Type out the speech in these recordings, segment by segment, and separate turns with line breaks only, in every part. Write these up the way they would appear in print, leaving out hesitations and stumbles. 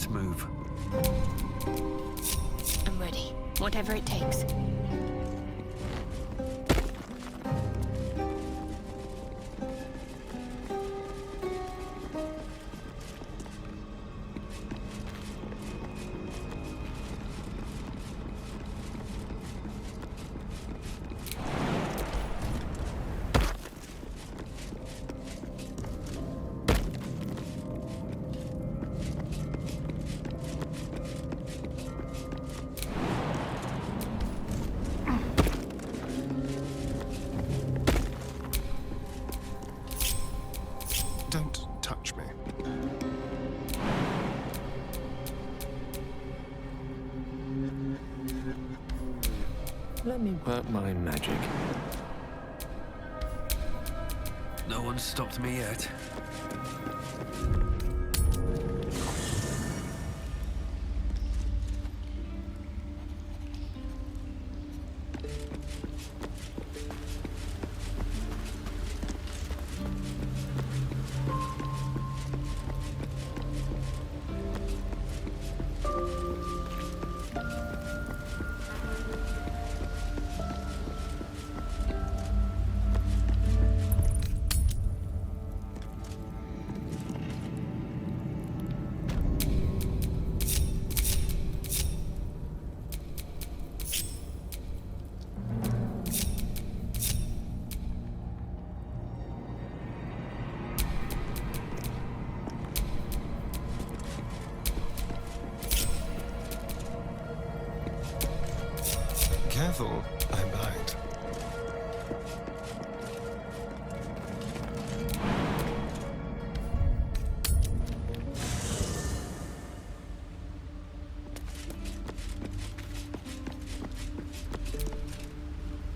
Let's move.
I'm ready. Whatever it takes.
Don't touch me.
Let me work my magic.
No one's stopped me yet.
Careful, I bite.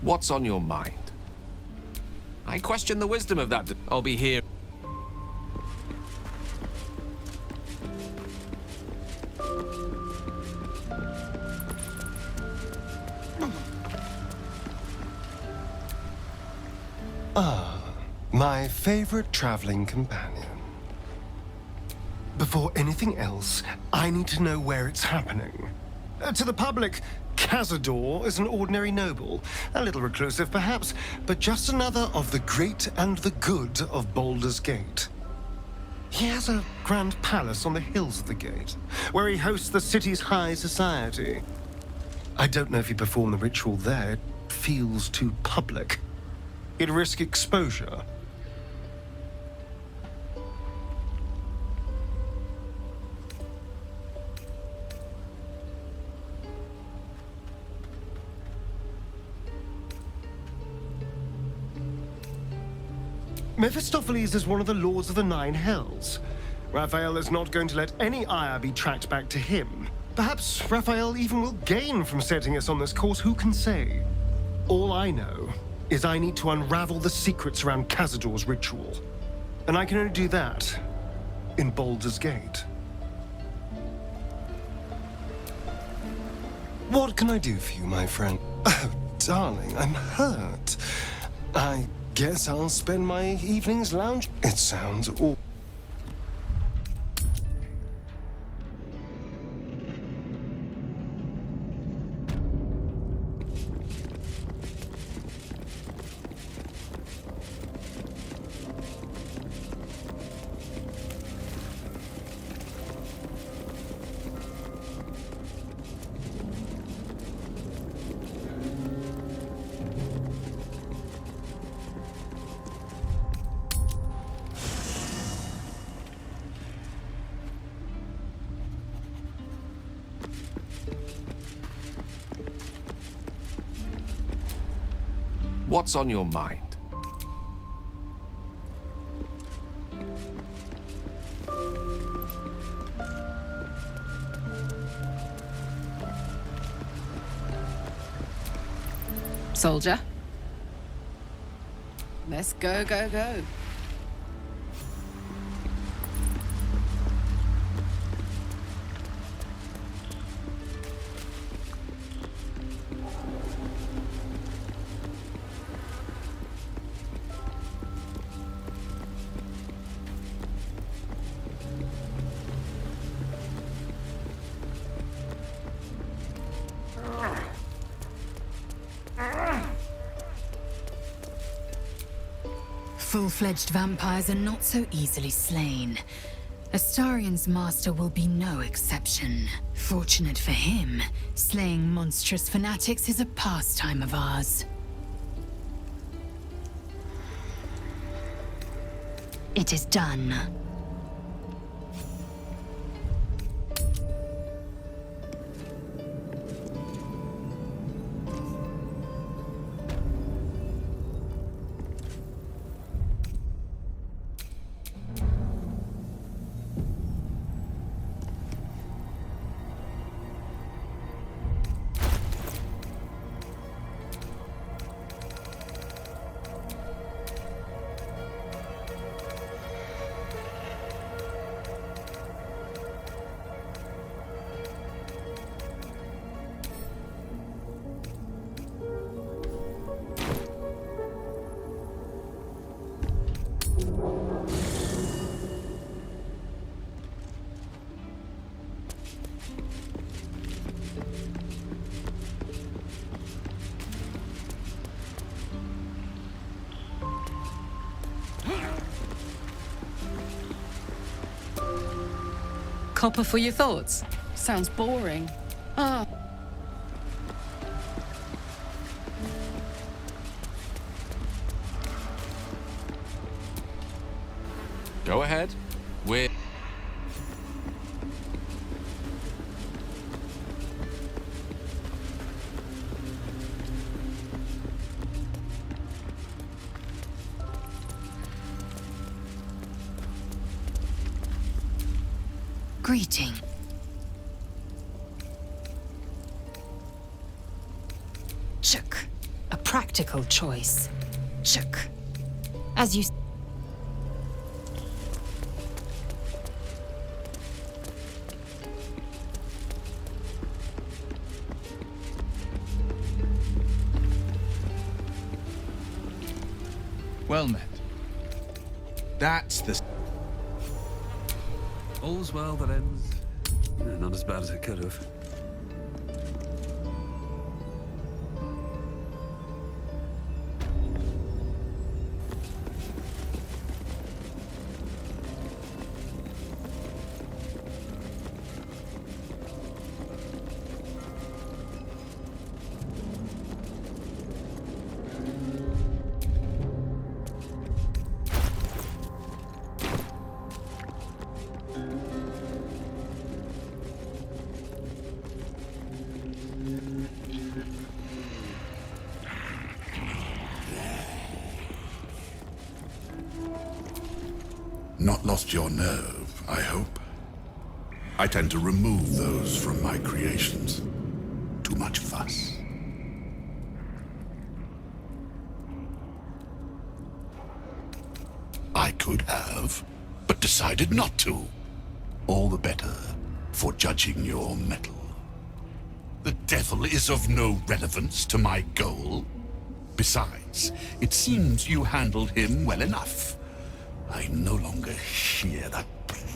What's on your mind? I question the wisdom of that. I'll be here.
My favorite traveling companion. Before anything else, I need to know where it's happening. To the public, Cazador is an ordinary noble, a little reclusive perhaps, but just another of the great and the good of Baldur's Gate. He has a grand palace on the hills of the gate, where he hosts the city's high society. I don't know if he performed the ritual there. It feels too public. He'd risk exposure. Mephistopheles is one of the Lords of the Nine Hells. Raphael is not going to let any ire be tracked back to him. Perhaps Raphael even will gain from setting us on this course, who can say? All I know is I need to unravel the secrets around Cazador's ritual. And I can only do that in Baldur's Gate. What can I do for you, my friend? Oh, darling, I'm hurt. I guess I'll spend my evenings lounge. It sounds awful.
What's on your mind?
Soldier. Let's go, go, go.
Full-fledged vampires are not so easily slain. Astarion's master will be no exception. Fortunate for him, slaying monstrous fanatics is a pastime of ours. It is done.
Copper for your thoughts? Sounds boring. Ah.
Go ahead. We're...
Greeting. Chook. A practical choice. Chook. As you...
Well met. That's the...
All's well that ends. Not as bad as it could have.
Not lost your nerve, I hope. I tend to remove those from my creations. Too much fuss. I could have, but decided not to. All the better for judging your mettle. The devil is of no relevance to my goal. Besides, it seems you handled him well enough. I no longer hear that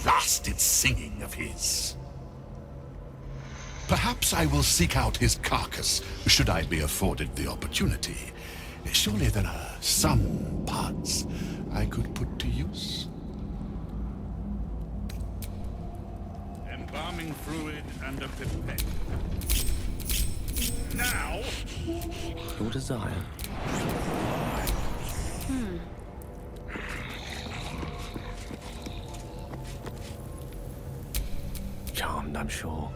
blasted singing of his. Perhaps I will seek out his carcass, should I be afforded the opportunity. Surely there are some parts I could put to use.
Embalming fluid and a pipette. Now!
Your desire. Charmed, I'm sure.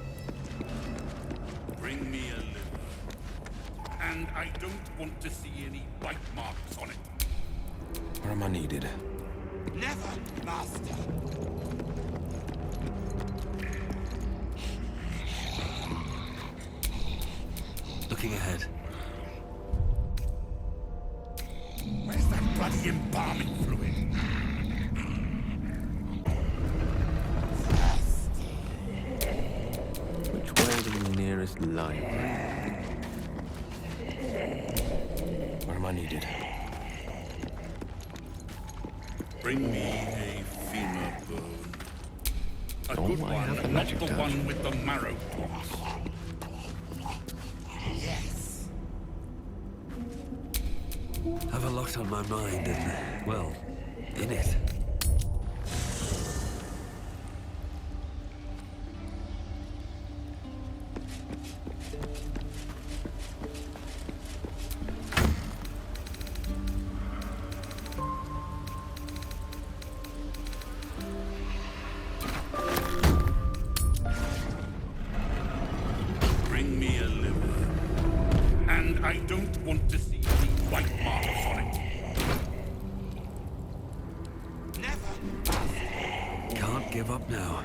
Bring me a liver. And I don't want to see any bite marks on it.
Where am I needed?
Never, Master.
Looking ahead.
Where's that bloody embalming fluid?
Which way to the nearest light? Where am I needed?
Bring me a femur bone. A
Oh,
good
I have the
one, not
magic
the
touch.
one with the marrow tooth. Yes.
Have a look. lot on my mind and, well, in it.
Bring me a liver. And I don't want to see any white marks on it. Never.
Can't give up now.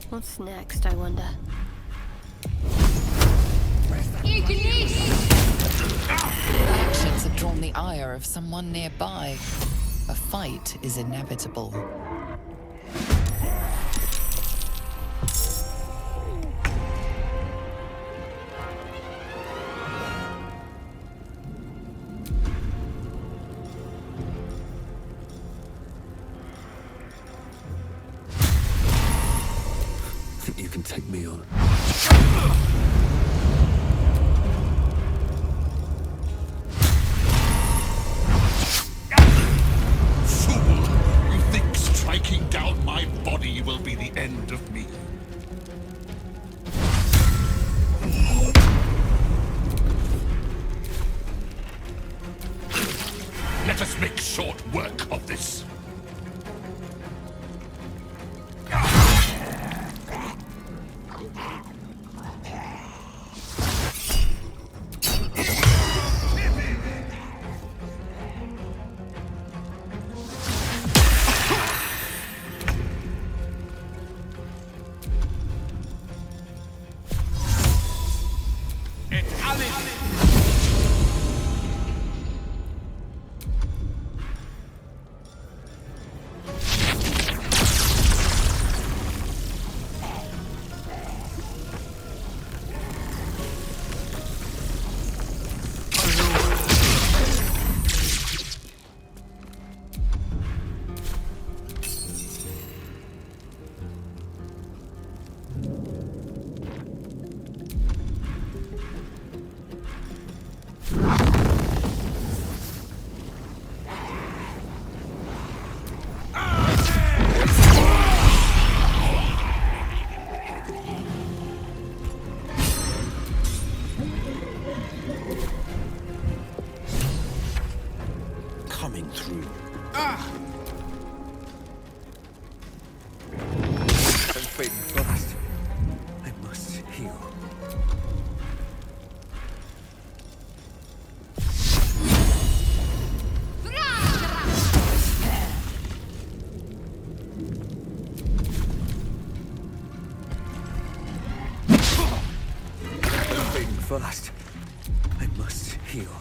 What's next, I wonder?
Actions have drawn the ire of someone nearby. A fight is inevitable.
Think you can take me on?
Fool! You think striking down my body will be the end of me? Let us make short work of this.
Coming through.
I'm fading fast. I must heal. I'm fading fast. I must heal.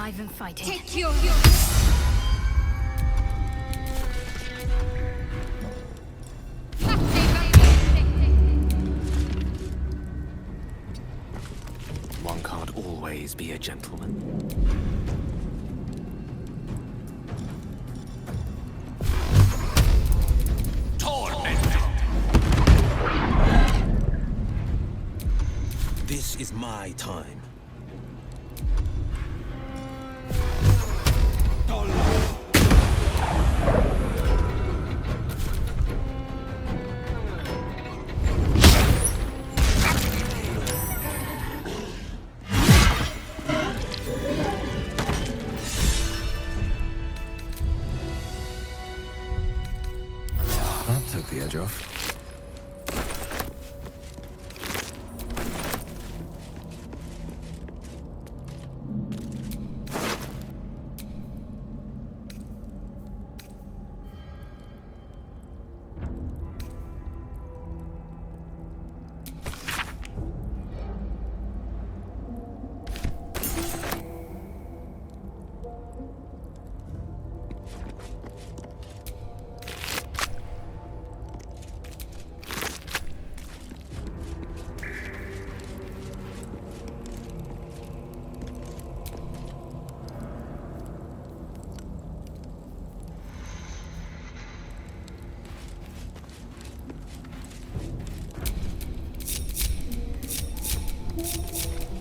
alive and fighting.
Take your...
One can't always be a gentleman.
This is my time.
That took the edge off.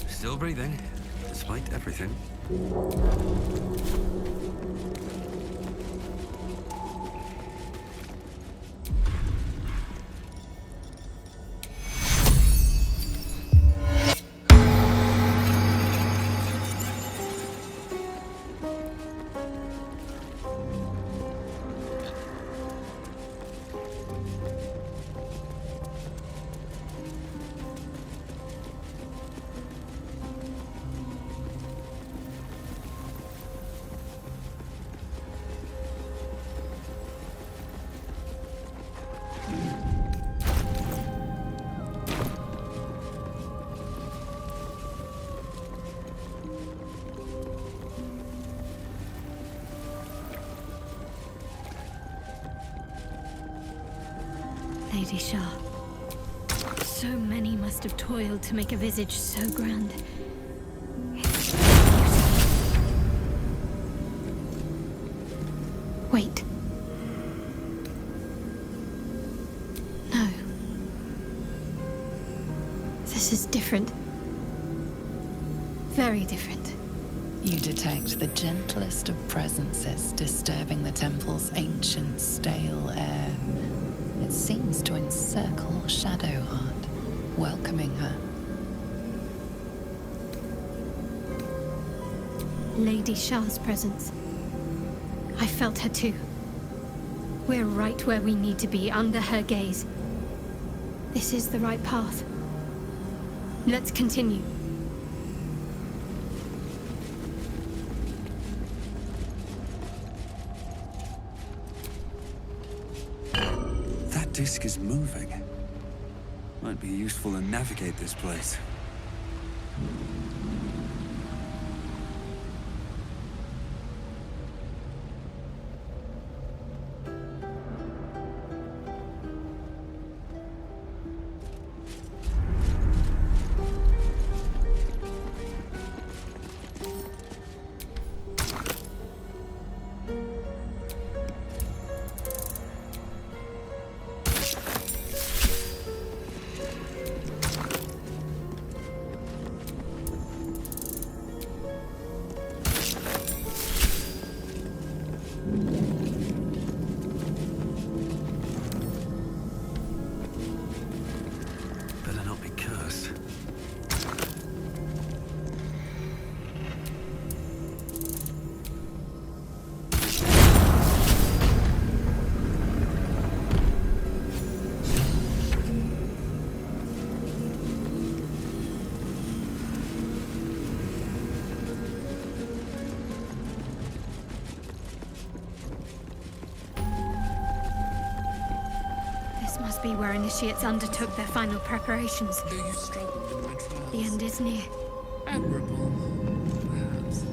Still breathing, despite everything.
Lady Shah. So many must have toiled to make a visage so grand. It's beautiful. Wait. No. This is different. Very different.
You detect the gentlest of presences disturbing the temple's ancient, stale air. It seems to encircle Shadowheart, welcoming her.
Lady Shah's presence. I felt her too. We're right where we need to be, under her gaze. This is the right path. Let's continue.
That disc is moving. Might be useful to navigate this place. Better not be cursed.
This must be where initiates undertook their final preparations.
Though you struggled in my trials.
The end is near.
Admirable, perhaps.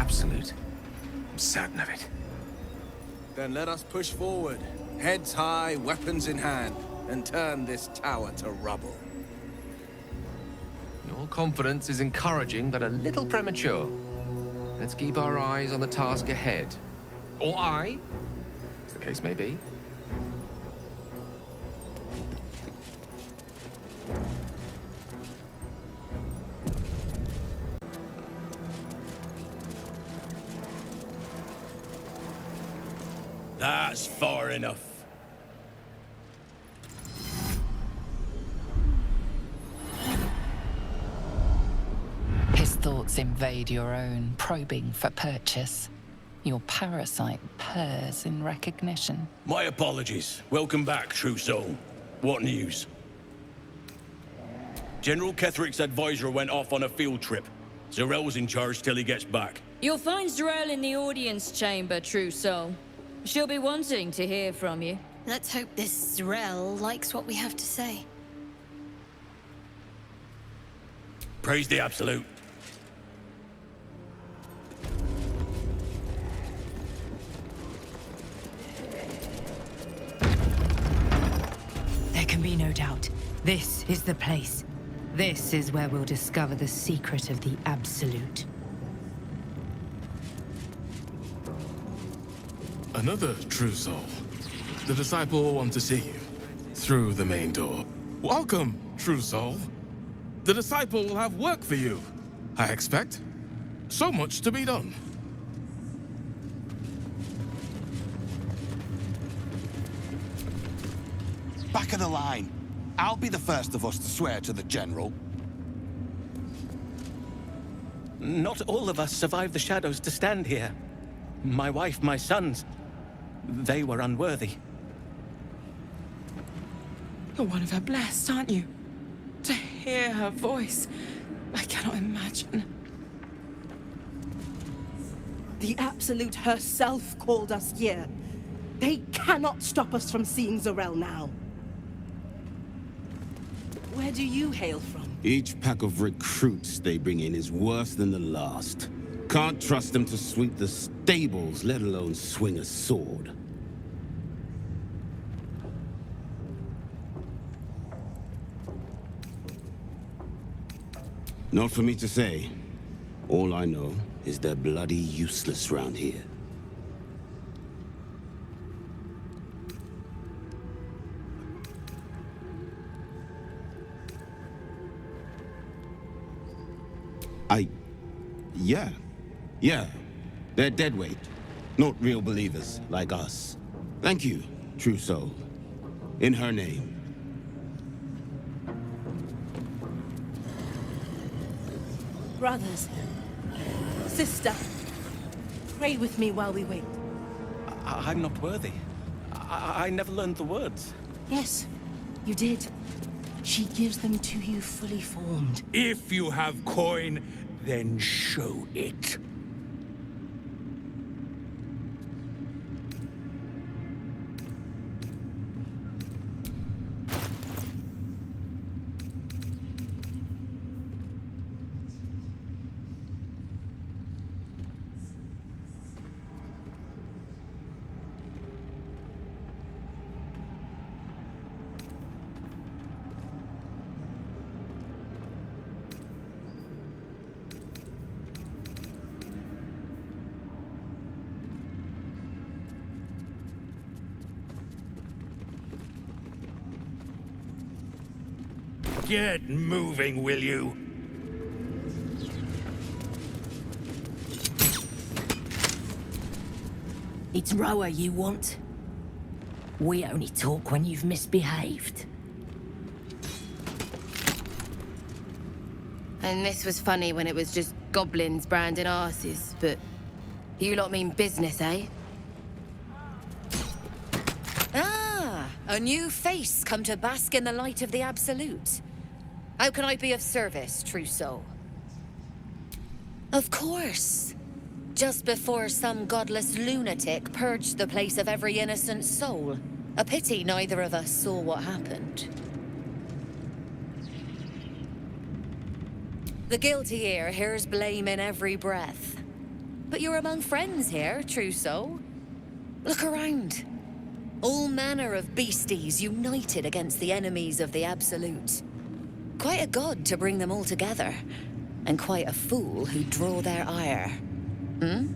Absolute. I'm certain of it.
Then let us push forward, heads high, weapons in hand, and turn this tower to rubble.
Your confidence is encouraging, but a little premature. Let's keep our eyes on the task ahead. Or I, as the case may be.
That's far enough.
His thoughts invade your own, probing for purchase. Your parasite purrs in recognition.
My apologies. Welcome back, true soul. What news? General Ketheric's advisor went off on a field trip. Zarel's in charge till he gets back.
You'll find Zarel in the audience chamber, true soul. She'll be wanting to hear from you.
Let's hope this Zrel likes what we have to say.
Praise the Absolute.
There can be no doubt. This is the place. This is where we'll discover the secret of the Absolute.
Another true soul. The disciple will want to see you through the main door. Welcome, true soul. The disciple will have work for you, I expect. So much to be done.
Back of the line. I'll be the first of us to swear to the General.
Not all of us survived the shadows to stand here. My wife, my sons, they were unworthy.
You're one of her blessed, aren't you? To hear her voice, I cannot imagine.
The Absolute herself called us here. They cannot stop us from seeing Zarel now. Where do you hail from?
Each pack of recruits they bring in is worse than the last. Can't trust them to sweep the stables, let alone swing a sword. Not for me to say. All I know is they're bloody useless round here. Yeah. They're deadweight. Not real believers like us. Thank you, true soul. In her name.
Brothers, sister, pray with me while we wait.
I'm not worthy. I never learned the words.
Yes, you did. She gives them to you fully formed.
If you have coin, then show it. Get moving, will you?
It's Roa you want? We only talk when you've misbehaved.
And this was funny when it was just goblins branding arses, but you lot mean business, eh?
Ah, a new face come to bask in the light of the Absolute. How can I be of service, true soul? Of course. Just before some godless lunatic purged the place of every innocent soul. A pity neither of us saw what happened. The guilty ear hears blame in every breath. but you're among friends here, true soul. Look around. All manner of beasties united against the enemies of the Absolute. Quite a god to bring them all together, and quite a fool who draw their ire. Hmm?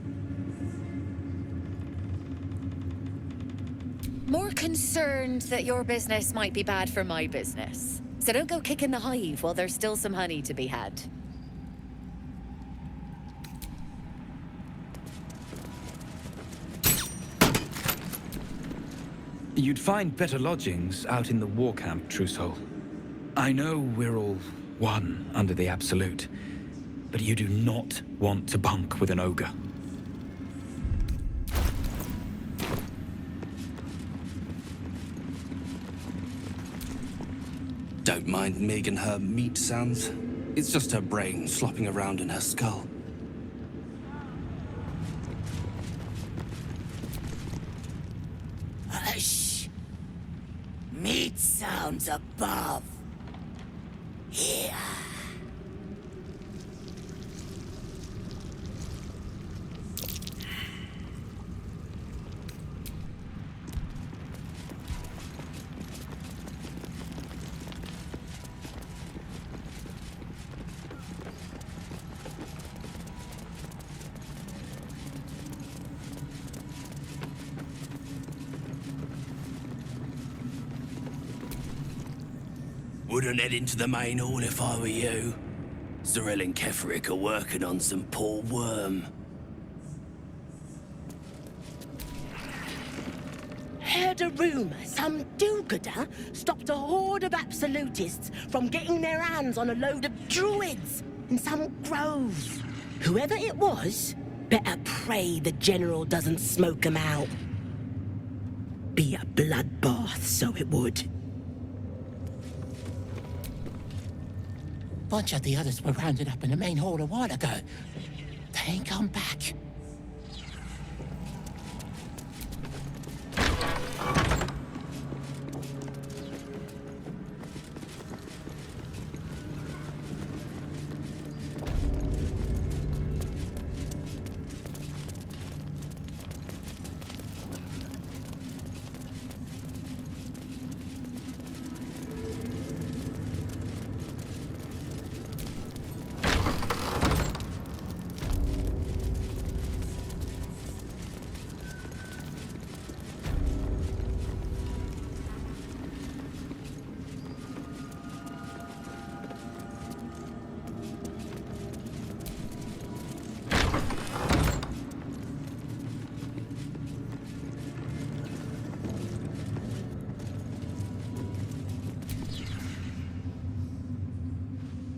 More concerned that your business might be bad for my business. So don't go kicking the hive while there's still some honey to be had.
You'd find better lodgings out in the war camp, true soul. I know we're all one under the Absolute, but you do not want to bunk with an ogre.
Don't mind Mig and her meat sounds. It's just her brain slopping around in her skull.
Hush! Meat sounds above. Here.
Wouldn't head into the main hall if I were you. Zarel and Kefric are working on some poor worm.
Heard a rumor some do-gooder stopped a horde of absolutists from getting their hands on a load of druids in some grove. Whoever it was, better pray the general doesn't smoke 'em out. Be a bloodbath, so it would.
Bunch of the others were rounded up in the main hall a while ago. They ain't come back.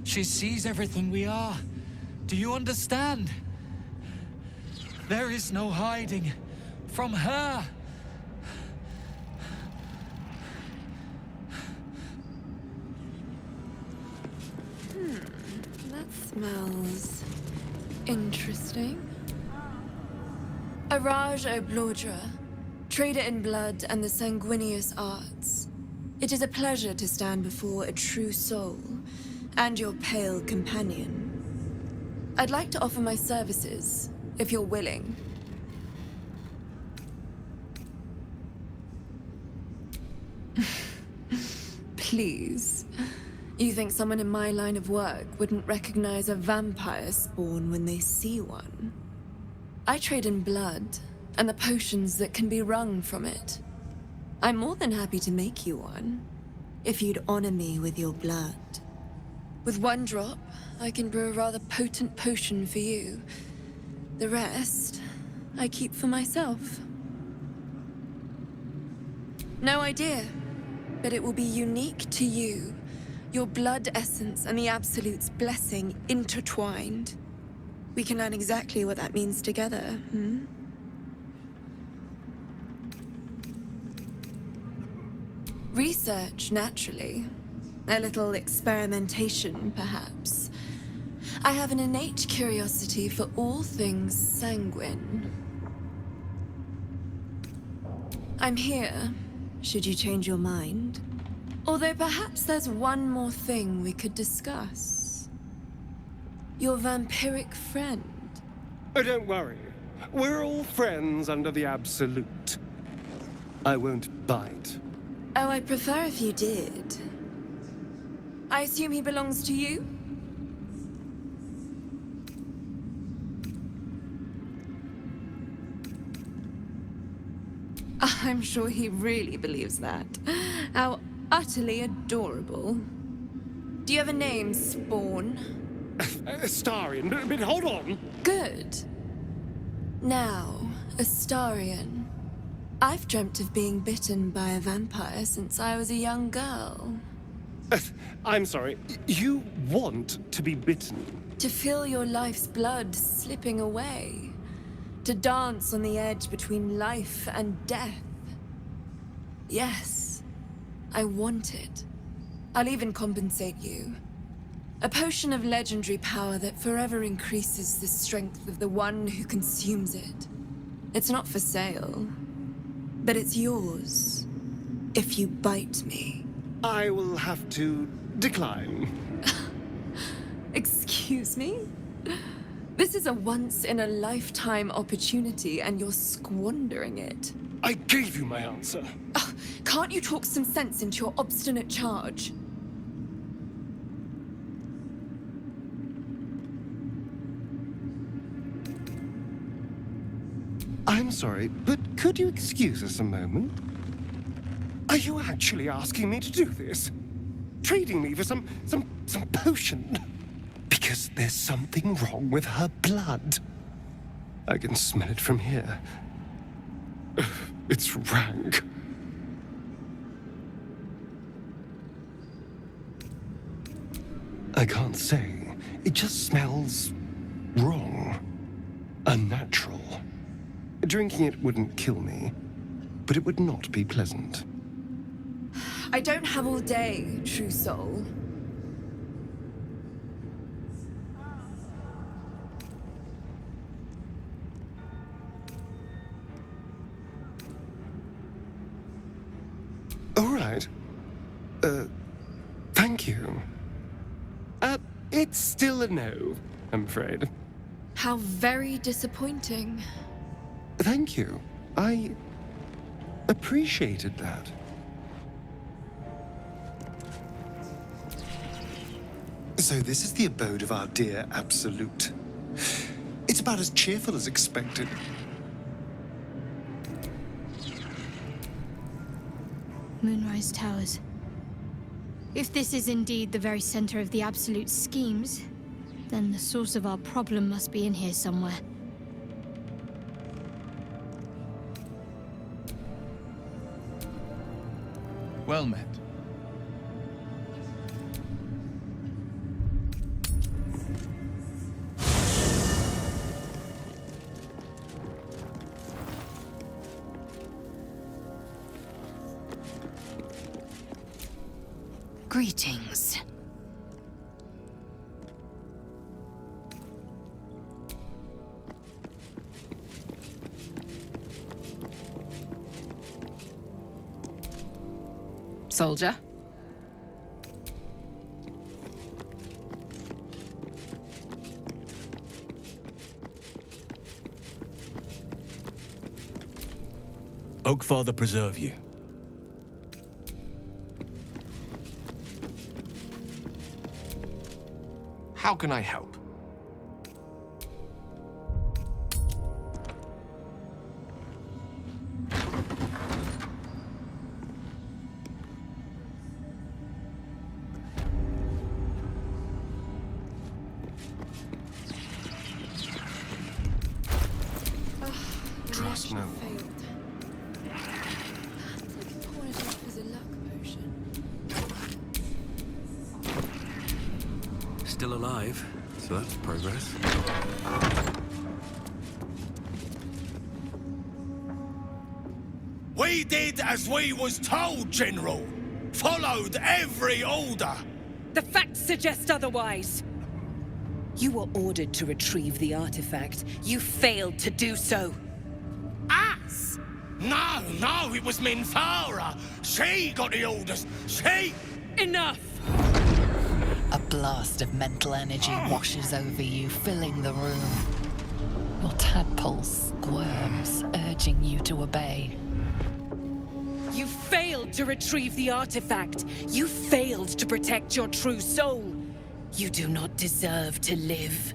She sees everything we are. Do you understand? There is no hiding from her.
That smells interesting. Araj O'Blordra, trader in blood and the sanguineous arts. It is a pleasure to stand before a true soul and your pale companion. I'd like to offer my services, if you're willing. Please. You think someone in my line of work wouldn't recognize a vampire spawn when they see one? I trade in blood, and the potions that can be wrung from it. I'm more than happy to make you one, if you'd honor me with your blood. With one drop, I can brew a rather potent potion for you. The rest, I keep for myself. No idea, but it will be unique to you. Your blood essence and the Absolute's blessing intertwined. We can learn exactly what that means together, hmm? Research, naturally. A little experimentation, perhaps. I have an innate curiosity for all things sanguine. I'm here, should you change your mind. Although perhaps there's one more thing we could discuss. Your vampiric friend.
Oh, don't worry.
we're all friends under the Absolute. I won't bite.
Oh, I'd prefer if you did. I assume he belongs to you? I'm sure he really believes that. How utterly adorable. Do you have a name, Spawn?
Astarion, but hold on.
Good. Now, Astarion. I've dreamt of being bitten by a vampire since I was a young girl.
I'm sorry, you want to be bitten?
To feel your life's blood slipping away. To dance on the edge between life and death. Yes, I want it. I'll even compensate you. A potion of legendary power that forever increases the strength of the one who consumes it. It's not for sale, but it's yours if you bite me.
I will have to decline.
Excuse me? This is a once-in-a-lifetime opportunity, and you're squandering it.
I gave you my answer.
Can't you talk some sense into your obstinate charge?
I'm sorry, but could you excuse us a moment? Are you actually asking me to do this? Trading me for some potion? Because there's something wrong with her blood. I can smell it from here. It's rank. I can't say. It just smells wrong. Unnatural. Drinking it wouldn't kill me, but it would not be pleasant.
I don't have all day, true soul.
All right. Thank you. It's still a no, I'm afraid.
How very disappointing.
Thank you. I appreciated that.
So this is the abode of our dear Absolute. It's about as cheerful as expected.
Moonrise Towers. If this is indeed the very center of the Absolute schemes, then the source of our problem must be in here somewhere.
Well met.
Greetings.
Soldier?
Oakfather preserve you.
How can I help?
Trust no.
Still alive, so that's progress.
We did as we was told, General. Followed every order.
The facts suggest otherwise. You were ordered to retrieve the artifact. You failed to do so.
Us? No, it was Minthara. She got the orders. She...
Enough!
A blast of mental energy washes over you, filling the room. Your tadpole squirms, urging you to obey.
You failed to retrieve the artifact. You failed to protect your true soul. You do not deserve to live.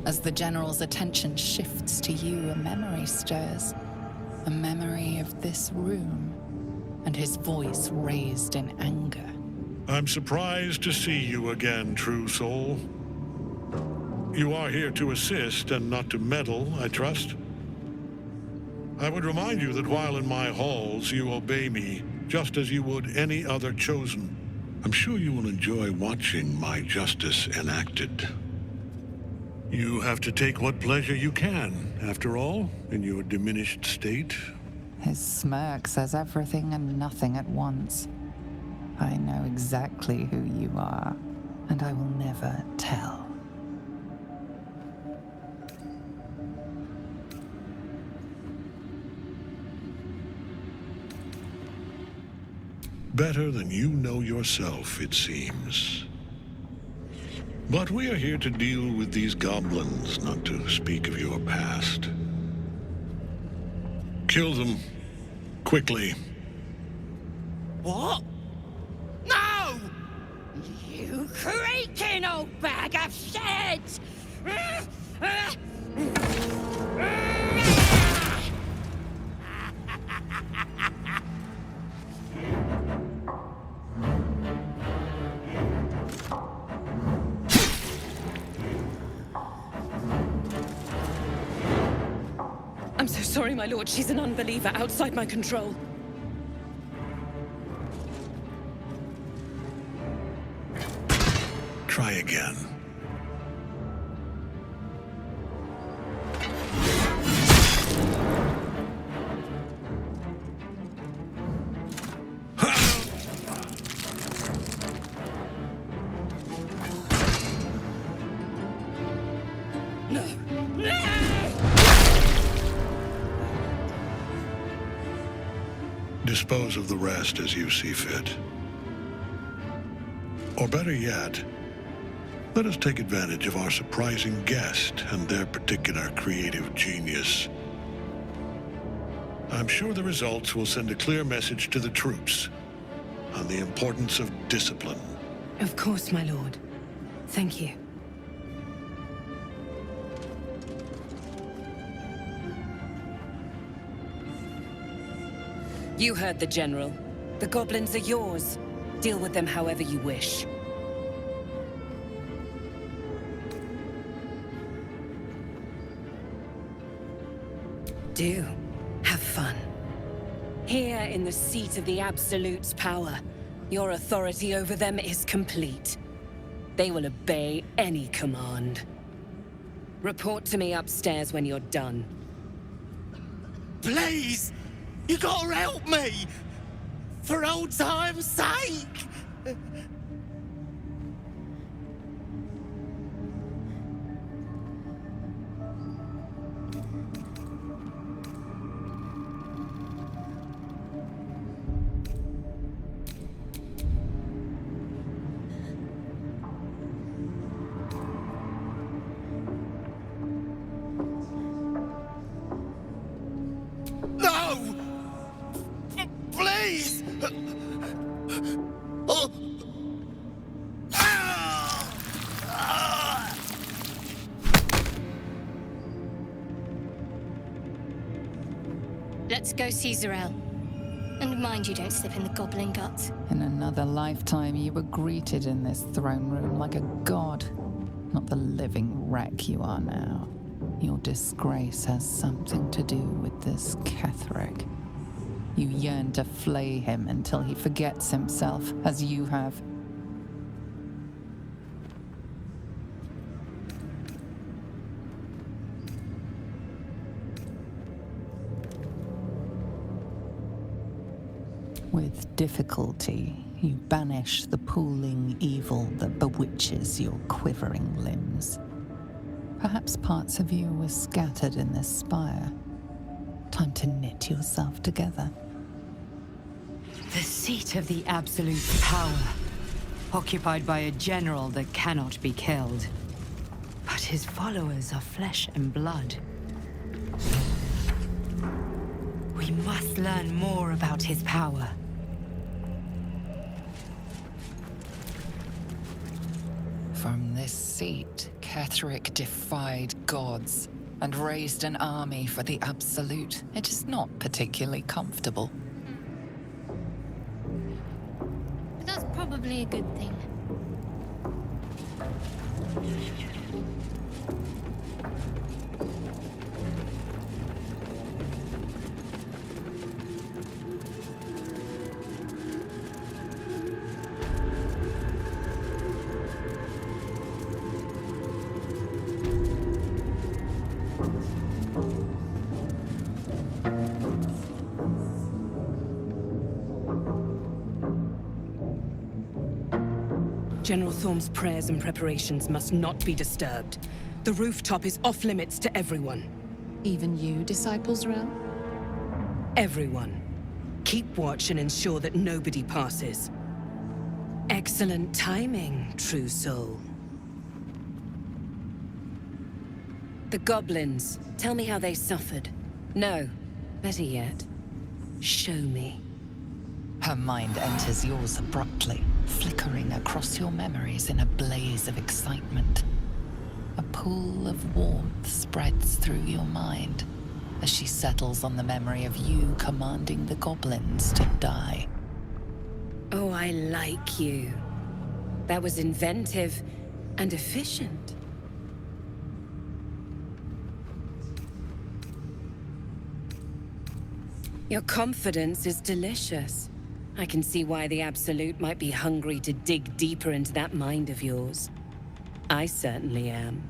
As the General's attention shifts to you, a memory stirs. A memory of this room, and his voice raised in anger.
I'm surprised to see you again, true soul. You are here to assist and not to meddle, I trust. I would remind you that while in my halls, you obey me, just as you would any other chosen. I'm sure you will enjoy watching my justice enacted. You have to take what pleasure you can, after all, in your diminished state.
His smirk says everything and nothing at once. I know exactly who you are, and I will never tell.
Better than you know yourself, it seems. But we are here to deal with these goblins, not to speak of your past. Kill them. Quickly.
What? No! You creaking old bag of shit!
I'm so sorry, my lord. She's an unbeliever outside my control.
Try again. Dispose of the rest as you see fit. Or better yet, let us take advantage of our surprising guest and their particular creative genius. I'm sure the results will send a clear message to the troops on the importance of discipline.
Of course, my lord. Thank you. You heard the General. The goblins are yours. Deal with them however you wish. Do. Have fun. Here in the seat of the Absolute's power, your authority over them is complete. They will obey any command. Report to me upstairs when you're done.
Please! You gotta help me! For old time's sake! No! Please! Oh.
Let's go see Zarel. And mind you don't slip in the goblin guts.
In another lifetime, you were greeted in this throne room like a god, not the living wreck you are now. Your disgrace has something to do with this Ketheric. You yearn to flay him until he forgets himself, as you have. With difficulty, you banish the pooling evil that bewitches your quivering limbs. Perhaps parts of you were scattered in this spire. Time to knit yourself together.
The seat of the Absolute's power.
occupied by a general that cannot be killed. But his followers are flesh and blood. We must learn more about his power.
From this seat, Ketheric defied gods and raised an army for the Absolute. It is not particularly comfortable.
But that's probably a good thing.
General Thorm's prayers and preparations must not be disturbed. The rooftop is off-limits to everyone.
Even you, Disciples Realm?
Everyone. Keep watch and ensure that nobody passes. Excellent timing, true soul.
The goblins. Tell me how they suffered. No. Better yet, show me.
Her mind enters yours abruptly, flickering across your memories in a blaze of excitement. A pool of warmth spreads through your mind as she settles on the memory of you commanding the goblins to die.
Oh, I like you. That was inventive and efficient. Your confidence is delicious. I can see why the Absolute might be hungry to dig deeper into that mind of yours. I certainly am.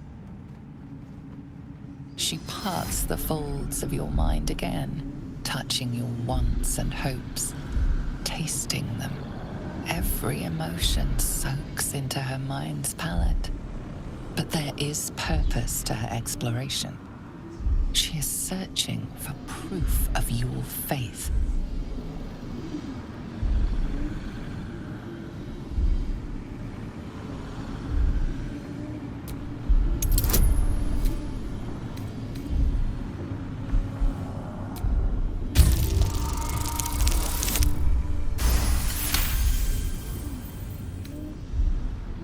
She parts the folds of your mind again, touching your wants and hopes, tasting them. Every emotion soaks into her mind's palate. But there is purpose to her exploration. She is searching for proof of your faith.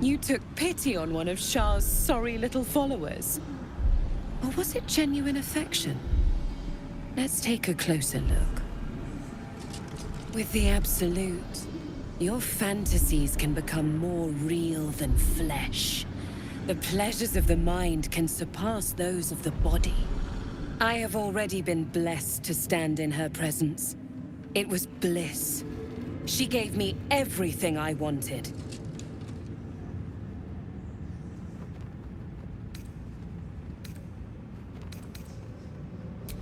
You took pity on one of Shah's sorry little followers. Or was it genuine affection?
Let's take a closer look. With the Absolute, your fantasies can become more real than flesh. The pleasures of the mind can surpass those of the body. I have already been blessed to stand in her presence. It was bliss. She gave me everything I wanted.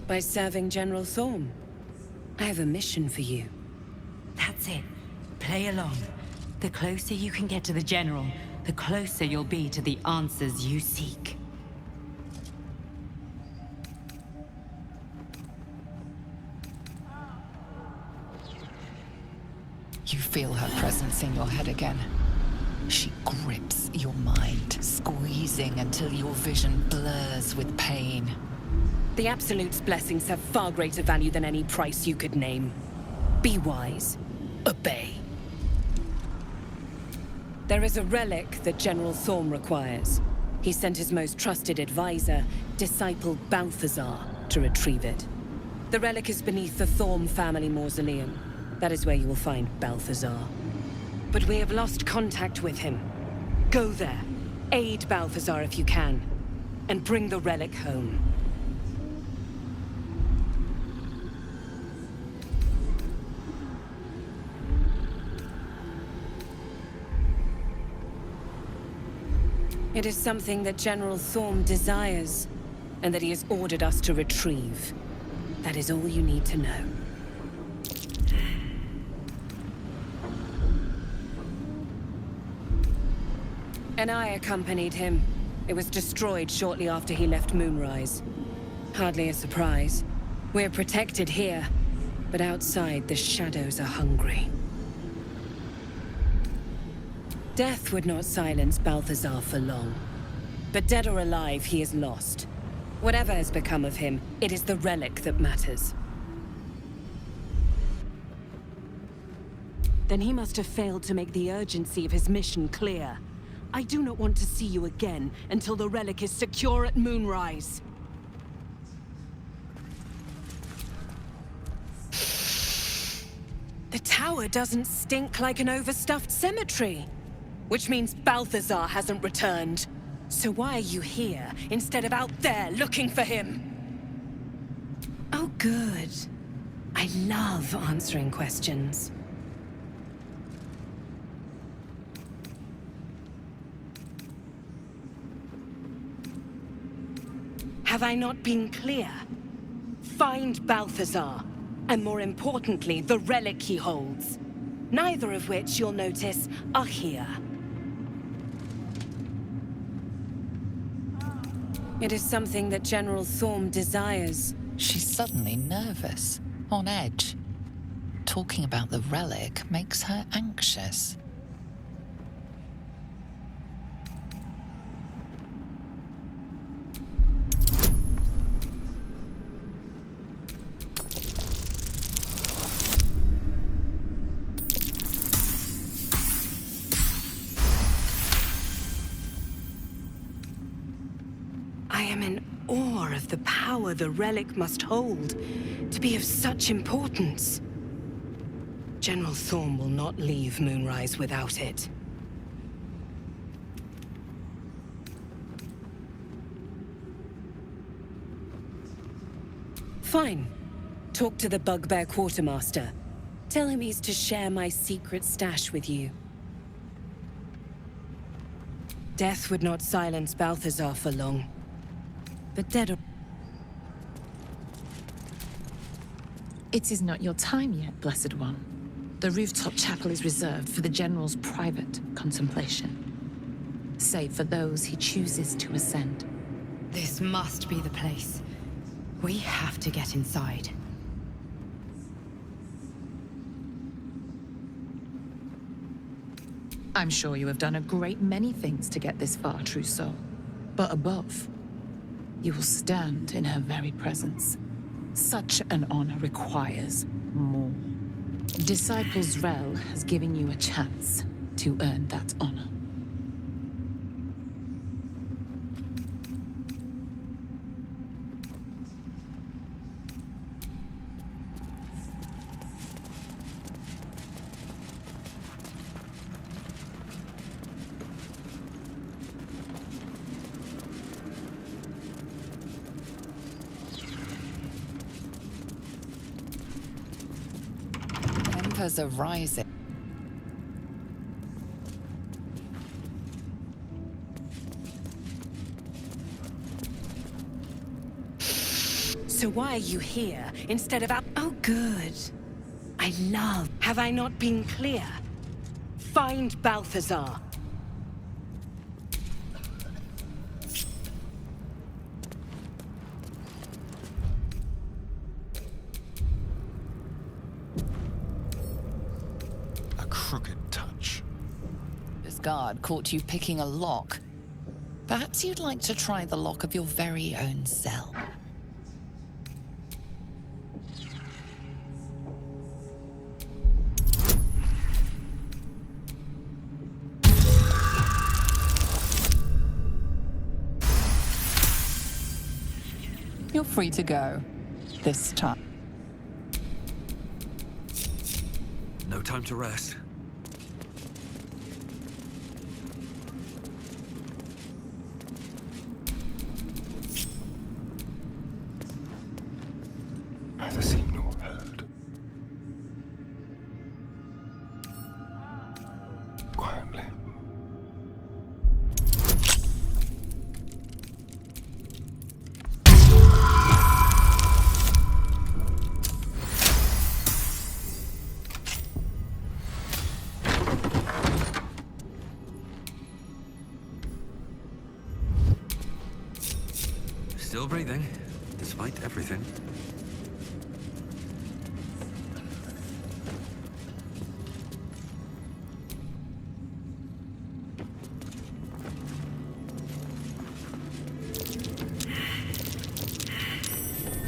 By serving General Thorm. I have a mission for you.
That's it. Play along. The closer you can get to the General, the closer you'll be to the answers you seek.
You feel her presence in your head again. She grips your mind, squeezing until your vision blurs with pain.
The Absolute's blessings have far greater value than any price you could name. Be wise. Obey. There is a relic that General Thorm requires. He sent his most trusted advisor, Disciple Balthazar, to retrieve it. The relic is beneath the Thorm family mausoleum. That is where you will find Balthazar. But we have lost contact with him. Go there, aid Balthazar if you can, and bring the relic home. It is something that General Thorm desires, and that he has ordered us to retrieve. That is all you need to know. And I accompanied him. It was destroyed shortly after he left Moonrise. Hardly a surprise. We're protected here, but outside the shadows are hungry. Death would not silence Balthazar for long. But dead or alive, he is lost. Whatever has become of him, it is the relic that matters. Then he must have failed to make the urgency of his mission clear. I do not want to see you again until the relic is secure at moonrise. The tower doesn't stink like an overstuffed cemetery. Which means Balthazar hasn't returned. So why are you here, instead of out there looking for him? Oh, good. I love answering questions. Have I not been clear? Find Balthazar, and more importantly, the relic he holds. Neither of which, you'll notice, are here. It is something that General Thorm desires.
She's suddenly nervous, on edge. Talking about the relic makes her anxious.
I am in awe of the power the relic must hold to be of such importance. General Thorm will not leave Moonrise without it. Fine. Talk to the Bugbear Quartermaster. Tell him he's to share my secret stash with you. Death would not silence Balthazar for long. But dead or...
It is not your time yet, Blessed One. The rooftop chapel is reserved for the General's private contemplation, save for those he chooses to ascend.
This must be the place. We have to get inside.
I'm sure you have done a great many things to get this far, true soul. But above, you will stand in her very presence. Such an honor requires more. Disciples Rel has given you a chance to earn that honor.
Embers are rising.
So why are you here, instead of out... Oh, good. I love... Have I not been clear? Find Balthazar.
A crooked touch.
This guard caught you picking a lock. Perhaps you'd like to try the lock of your very own cell. You're free to go. This time.
No time to rest.
Neither seen nor heard. Quietly.
Still breathing, despite everything.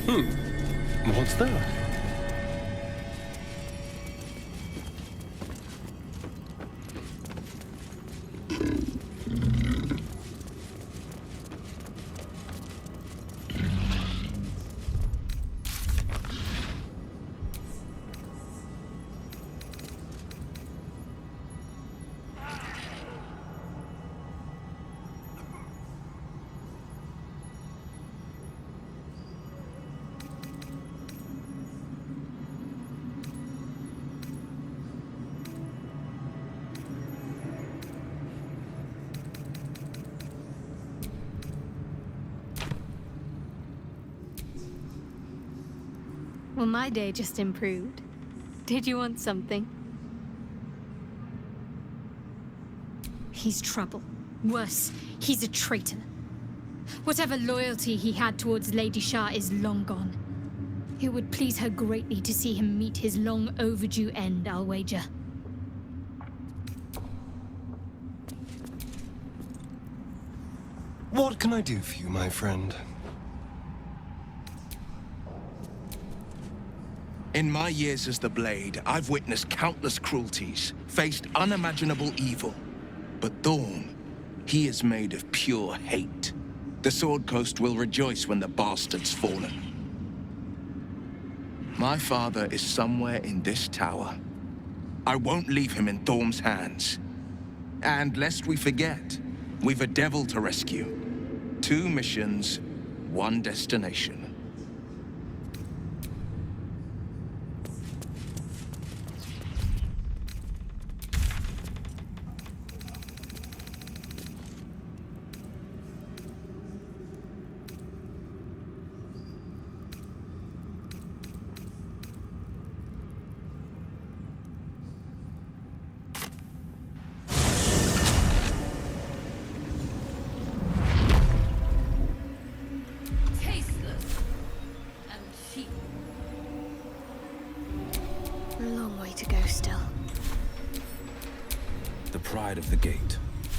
What's that?
Well, my day just improved. Did you want something? He's trouble. Worse, he's a traitor. Whatever loyalty he had towards Lady Shah is long gone. It would please her greatly to see him meet his long overdue end, I'll wager.
What can I do for you, my friend?
In my years as the Blade, I've witnessed countless cruelties, faced unimaginable evil. But Thorm, he is made of pure hate. The Sword Coast will rejoice when the bastard's fallen. My father is somewhere in this tower. I won't leave him in Thorm's hands. And lest we forget, we've a devil to rescue. 2 missions, 1 destination.
A long way to go still.
The pride of the gate.